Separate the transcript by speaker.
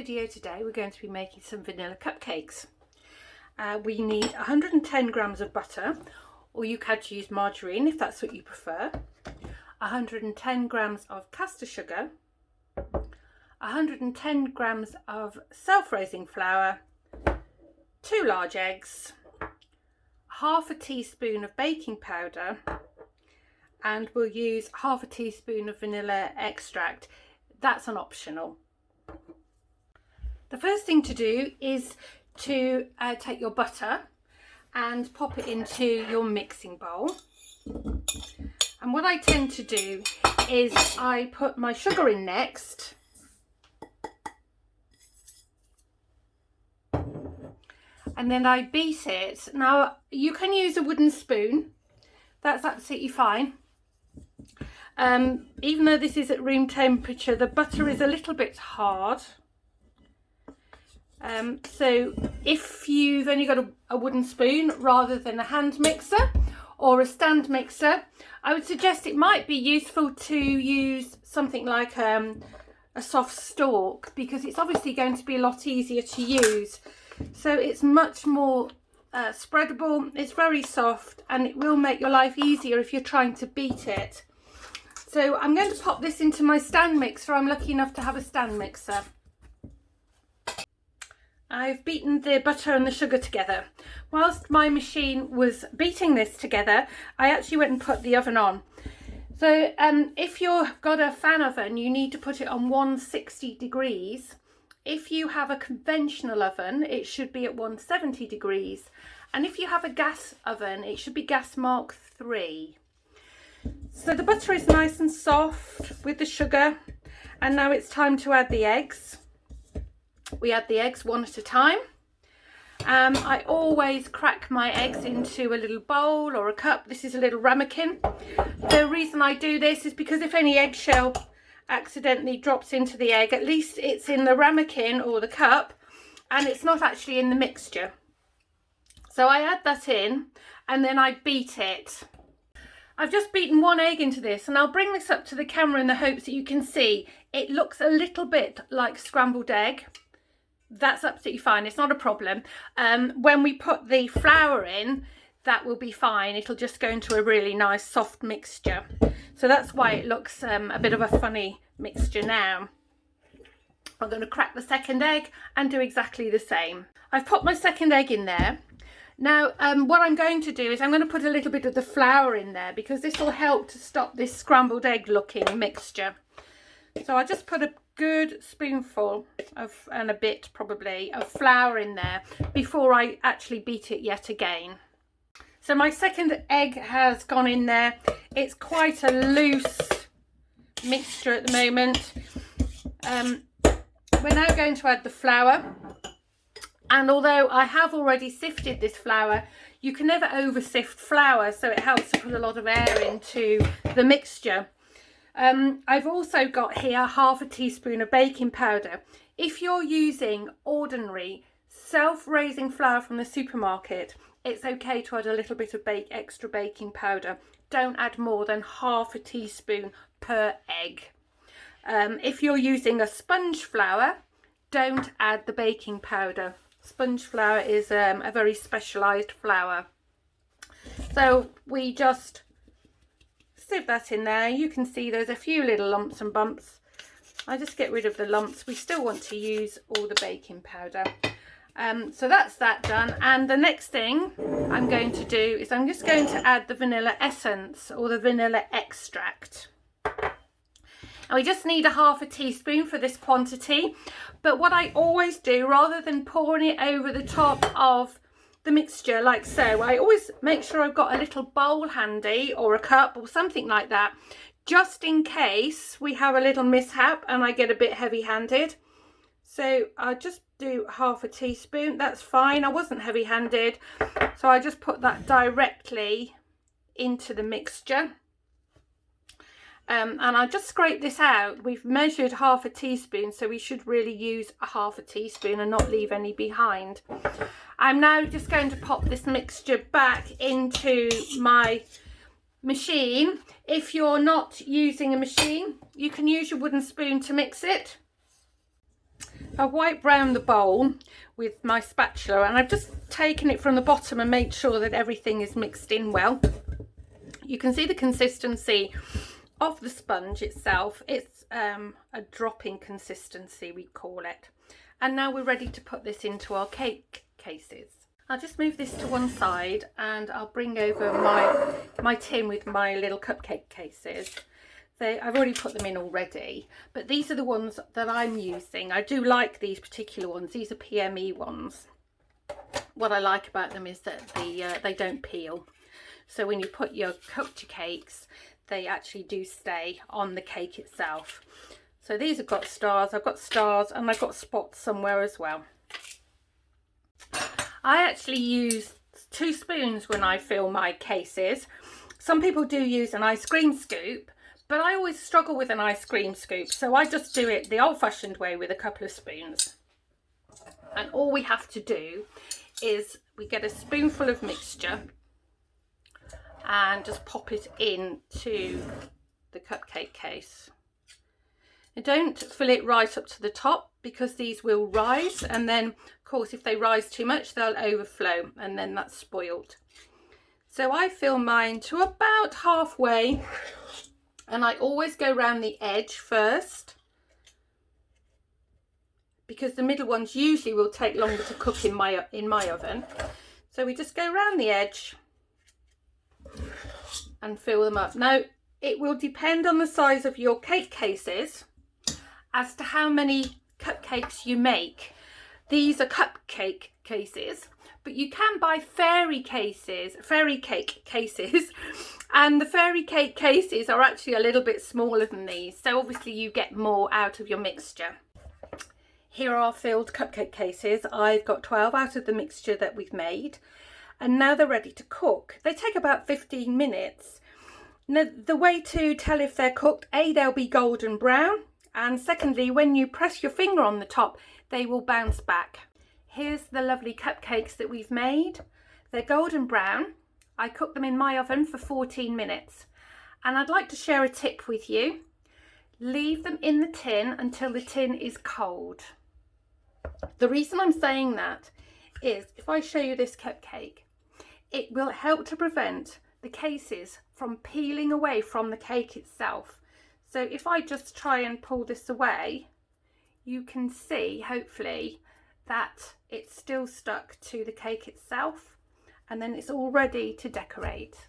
Speaker 1: video today we're going to be making some vanilla cupcakes. We need 110 grams of butter, or you could use margarine if that's what you prefer, 110 grams of caster sugar, 110 grams of self-raising flour, 2 large eggs, half a teaspoon of baking powder, and we'll use half a teaspoon of vanilla extract. That's an optional. The first thing to do is to take your butter and pop it into your mixing bowl. And what I tend to do is I put my sugar in next. And then I beat it. Now you can use a wooden spoon. That's absolutely fine. Even though this is at room temperature, the butter is a little bit hard. So if you've only got a wooden spoon rather than a hand mixer or a stand mixer, I would suggest it might be useful to use something like a soft stalk, because it's obviously going to be a lot easier to use. So it's much more spreadable, it's very soft, and it will make your life easier if you're trying to beat it. So I'm going to pop this into my stand mixer. I'm lucky enough to have a stand mixer. I've beaten the butter and the sugar together. Whilst my machine was beating this together, I actually went and put the oven on. So if you've got a fan oven, you need to put it on 160 degrees. If you have a conventional oven, it should be at 170 degrees. And if you have a gas oven, it should be gas mark 3. So the butter is nice and soft with the sugar, and now it's time to add the eggs. We add the eggs one at a time. I always crack my eggs into a little bowl or a cup. This is a little ramekin. The reason I do this is because if any eggshell accidentally drops into the egg, at least it's in the ramekin or the cup and it's not actually in the mixture. So I add that in and then I beat it. I've just beaten 1 egg into this, and I'll bring this up to the camera in the hopes that you can see it looks a little bit like scrambled egg. That's absolutely fine, it's not a problem. When we put the flour in, that will be fine. It'll just go into a really nice soft mixture. So that's why it looks a bit of a funny mixture now. I'm going to crack the second egg and do exactly the same. I've put my second egg in there. Now what I'm going to do is I'm going to put a little bit of the flour in there, because this will help to stop this scrambled egg looking mixture. So I just put a good spoonful of, and a bit probably, of flour in there before I actually beat it yet again. So my second egg has gone in there. It's quite a loose mixture at the moment. We're now going to add the flour. And although I have already sifted this flour, you can never over sift flour, so it helps to put a lot of air into the mixture. I've also got here half a teaspoon of baking powder. If you're using ordinary self-raising flour from the supermarket, it's okay to add a little bit of extra baking powder. Don't add more than half a teaspoon per egg. If you're using a sponge flour, don't add the baking powder. Sponge flour is a very specialised flour. So we just sieve that in there. You can see there's a few little lumps and bumps. I just get rid of the lumps. We still want to use all the baking powder. So that's that done. And the next thing I'm going to do is I'm just going to add the vanilla essence or the vanilla extract. And we just need a half a teaspoon for this quantity. But what I always do, rather than pouring it over the top of the mixture like so, I always make sure I've got a little bowl handy or a cup or something like that, just in case we have a little mishap and I get a bit heavy-handed. So I just do half a teaspoon. That's fine. I wasn't heavy-handed, so I just put that directly into the mixture. And I just scrape this out. We've measured half a teaspoon, so we should really use a half a teaspoon and not leave any behind. I'm now just going to pop this mixture back into my machine. If you're not using a machine, you can use your wooden spoon to mix it. I wipe round the bowl with my spatula, and I've just taken it from the bottom and made sure that everything is mixed in well. You can see the consistency of the sponge itself. It's a dropping consistency, we call it. And now we're ready to put this into our cake cases. I'll just move this to one side and I'll bring over my tin with my little cupcake cases. I've already put them in already, but these are the ones that I'm using. I do like these particular ones. These are PME ones. What I like about them is that they don't peel. So when you put your cupcakes, they actually do stay on the cake itself. So these have got stars. I've got stars and I've got spots somewhere as well. I actually use 2 spoons when I fill my cases. Some people do use an ice cream scoop, but I always struggle with an ice cream scoop, so I just do it the old-fashioned way with a couple of spoons. And all we have to do is we get a spoonful of mixture and just pop it into the cupcake case. And don't fill it right up to the top, because these will rise, and then of course if they rise too much they'll overflow and then that's spoiled. So I fill mine to about halfway, and I always go round the edge first, because the middle ones usually will take longer to cook in my oven. So we just go round the edge and fill them up. Now it will depend on the size of your cake cases as to how many cupcakes you make. These are cupcake cases, but you can buy fairy cake cases, and the fairy cake cases are actually a little bit smaller than these, so obviously you get more out of your mixture. Here are filled cupcake cases. I've got 12 out of the mixture that we've made, and now they're ready to cook. They take about 15 minutes. Now the way to tell if they're cooked, they'll be golden brown, and secondly, when you press your finger on the top, they will bounce back. Here's the lovely cupcakes that we've made. They're golden brown. I cooked them in my oven for 14 minutes. And I'd like to share a tip with you. Leave them in the tin until the tin is cold. The reason I'm saying that is, if I show you this cupcake, it will help to prevent the cases from peeling away from the cake itself. So if I just try and pull this away, you can see, hopefully, that it's still stuck to the cake itself, and then it's all ready to decorate.